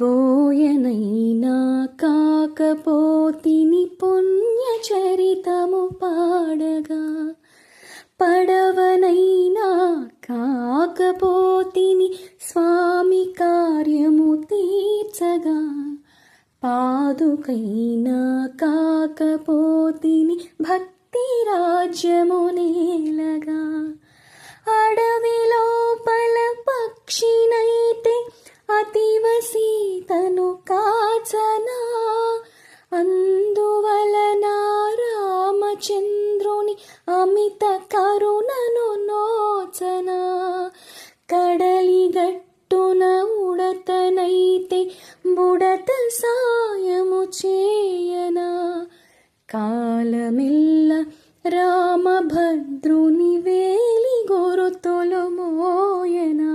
బోయనైనా కాకపోతిని పుణ్యచరితము పాడగా, పడవనైనా కాకపోతిని స్వామి కార్యము తీర్చగా, పాదుకైనా కాకపోతిని భక్తి రాజ్యము నేలగా, అడవి లోపల పక్షినైతే అతివ సీతను కాచనా, అందువలన రామచంద్రుని అమిత కరుణను నోచనా, కడలిగట్టున ఉడతనైతే బుడత సాయము చేయనా, కాలమెల్ల రామభద్రుని వేలి గురుతులు మోయనా.